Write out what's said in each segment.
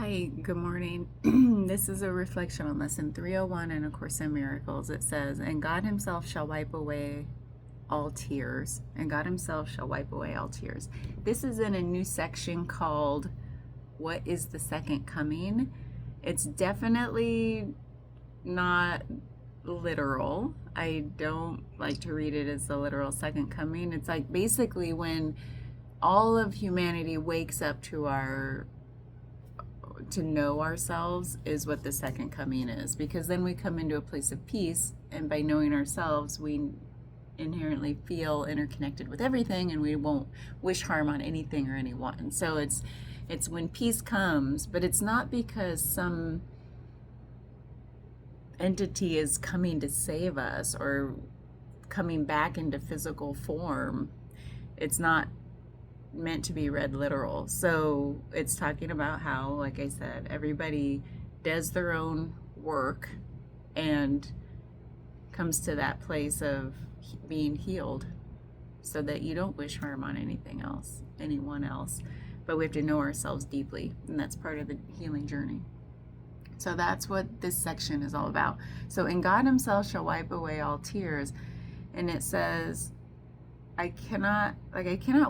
Hi, good morning. This is a reflection on lesson 301 in A Course in Miracles. It says, "And God Himself shall wipe away all tears. And God Himself shall wipe away all tears." This is in a new section called "What is the Second Coming?" It's definitely not literal. I don't like to read it as the literal second coming. It's like basically when all of humanity wakes up to know ourselves is what the second coming is, because then we come into a place of peace, and by knowing ourselves we inherently feel interconnected with everything, and we won't wish harm on anything or anyone. So it's when peace comes, but it's not because some entity is coming to save us or coming back into physical form. It's not meant to be read literal. So it's talking about how, like I said, everybody does their own work and comes to that place of being healed, so that you don't wish harm on anyone else. But we have to know ourselves deeply, and that's part of the healing journey. So that's what this section is all about. So, "And God Himself shall wipe away all tears," and it says, I cannot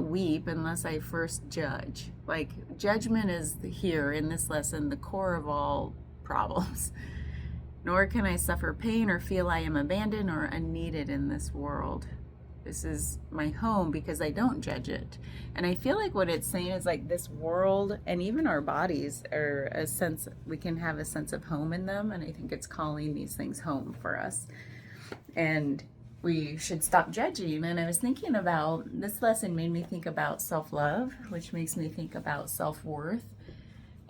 weep unless I first judge. Like, judgment is here in this lesson the core of all problems. "Nor can I suffer pain or feel I am abandoned or unneeded in this world. This is my home because I don't judge it." And I feel like what it's saying is, like, this world and even our bodies are we can have a sense of home in them. And I think it's calling these things home for us. And we should stop judging. And I was thinking about, this lesson made me think about self-love, which makes me think about self-worth.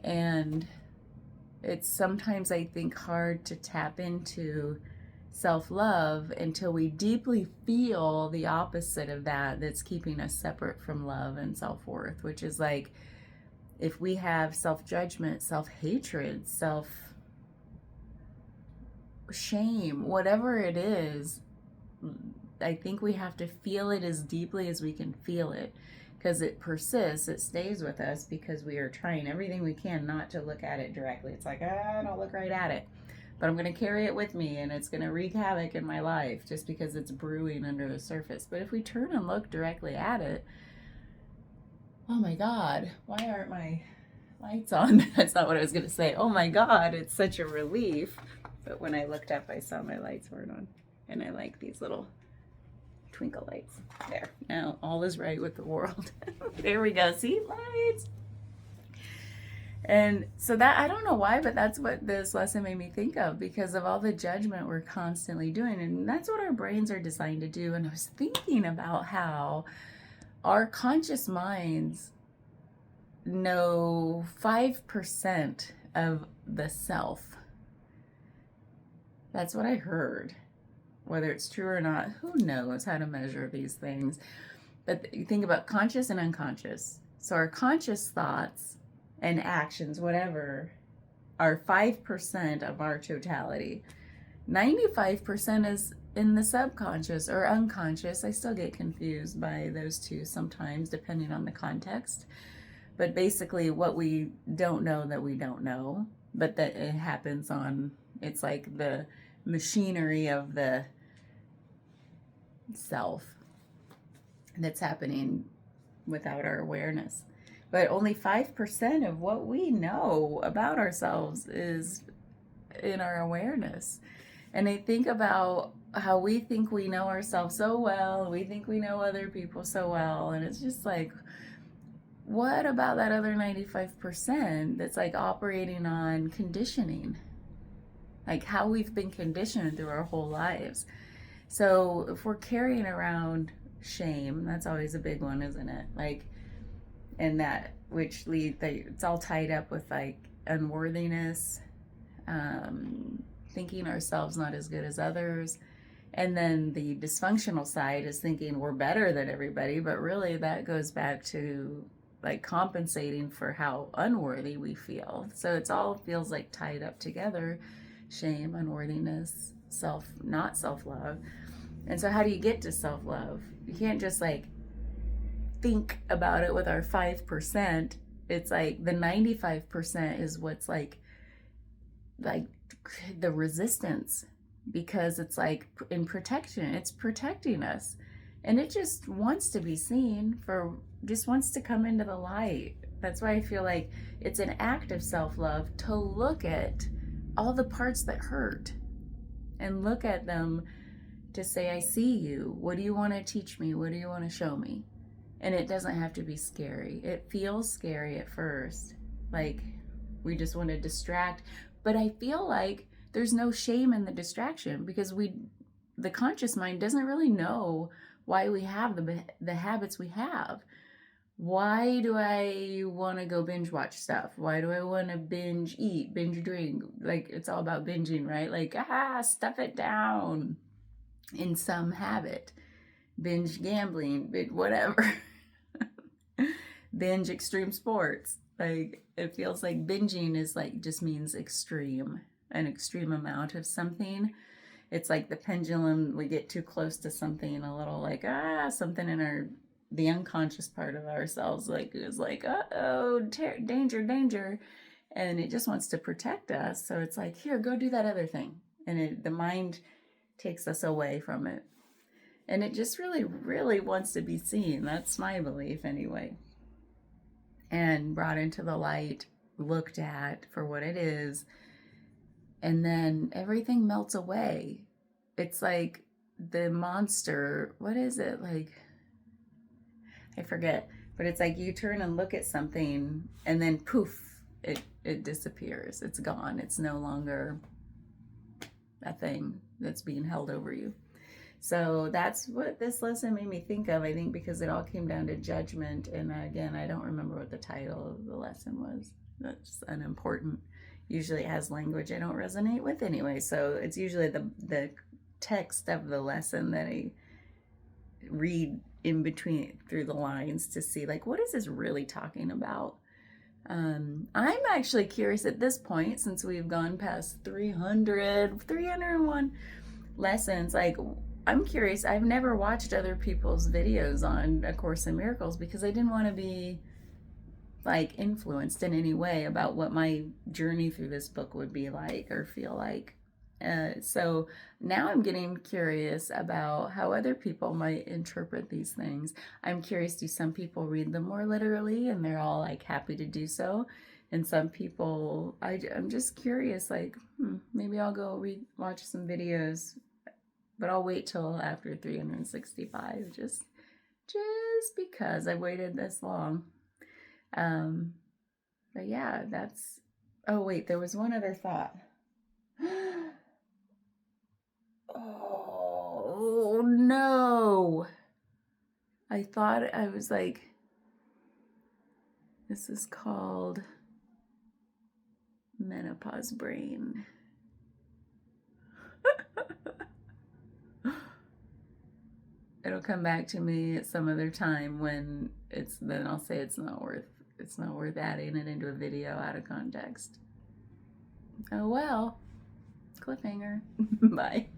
And it's sometimes, I think, hard to tap into self-love until we deeply feel the opposite of that's keeping us separate from love and self-worth, which is like, if we have self-judgment, self-hatred, self-shame, whatever it is, I think we have to feel it as deeply as we can feel it, because it persists, it stays with us, because we are trying everything we can not to look at it directly. It's like, I don't look right at it, but I'm going to carry it with me, and it's going to wreak havoc in my life just because it's brewing under the surface. But if we turn and look directly at it, oh my God, why aren't my lights on? That's not what I was going to say. Oh my God, it's such a relief. But when I looked up, I saw my lights weren't on. And I like these little twinkle lights. There. Now all is right with the world. There we go. See? Lights. And so that, I don't know why, but that's what this lesson made me think of, because of all the judgment we're constantly doing. And that's what our brains are designed to do. And I was thinking about how our conscious minds know 5% of the self. That's what I heard. Whether it's true or not, who knows how to measure these things. But you think about conscious and unconscious. So our conscious thoughts and actions, whatever, are 5% of our totality. 95% is in the subconscious or unconscious. I still get confused by those two sometimes, depending on the context. But basically, what we don't know that we don't know, but that it happens on, it's like the machinery of the self that's happening without our awareness. But only 5% of what we know about ourselves is in our awareness. And I think about how we think we know ourselves so well, we think we know other people so well, and it's just like, what about that other 95% that's like operating on conditioning? Like how we've been conditioned through our whole lives. So if we're carrying around shame, that's always a big one, isn't it? Like, and that, which it's all tied up with like unworthiness, thinking ourselves not as good as others. And then the dysfunctional side is thinking we're better than everybody, but really that goes back to like compensating for how unworthy we feel. So it's all feels like tied up together. Shame, unworthiness, not self-love. And so how do you get to self-love? You can't just like think about it with our 5%. It's like the 95% is what's like the resistance, because it's like in protection, it's protecting us, and it just wants to be seen, for just wants to come into the light. That's why I feel like it's an act of self-love to look at all the parts that hurt and look at them, to say, I see you. What do you want to teach me? What do you want to show me? And it doesn't have to be scary. It feels scary at first, like we just want to distract, but I feel like there's no shame in the distraction, because the conscious mind doesn't really know why we have the habits we have. Why do I want to go binge watch stuff? Why do I want to binge eat, binge drink? Like, it's all about binging, right? Like, stuff it down in some habit. Binge gambling, whatever. Binge extreme sports. Like, it feels like binging is like, just means extreme, an extreme amount of something. It's like the pendulum, we get too close to something, a little like, something in the unconscious part of ourselves, like, is like, danger, danger. And it just wants to protect us. So it's like, here, go do that other thing. And the mind takes us away from it. And it just really, really wants to be seen. That's my belief anyway. And brought into the light, looked at for what it is. And then everything melts away. It's like the monster, what is it? Like, I forget, but it's like you turn and look at something and then poof, it disappears. It's gone. It's no longer a thing that's being held over you. So that's what this lesson made me think of, I think, because it all came down to judgment. And again, I don't remember what the title of the lesson was. That's unimportant. Usually it has language I don't resonate with anyway. So it's usually the text of the lesson that I read in between, through the lines, to see, like, what is this really talking about? I'm actually curious at this point, since we've gone past 301 lessons, like, I'm curious. I've never watched other people's videos on A Course in Miracles, because I didn't want to be like influenced in any way about what my journey through this book would be like or feel like. So now I'm getting curious about how other people might interpret these things. I'm curious, do some people read them more literally and they're all like happy to do so? And some people, I'm just curious, like, maybe I'll go watch some videos, but I'll wait till after 365, just because I waited this long. But yeah, oh wait, there was one other thought. Oh no. I thought I was like, this is called menopause brain. It'll come back to me at some other time when then I'll say it's not worth adding it into a video out of context. Oh well. Cliffhanger. Bye.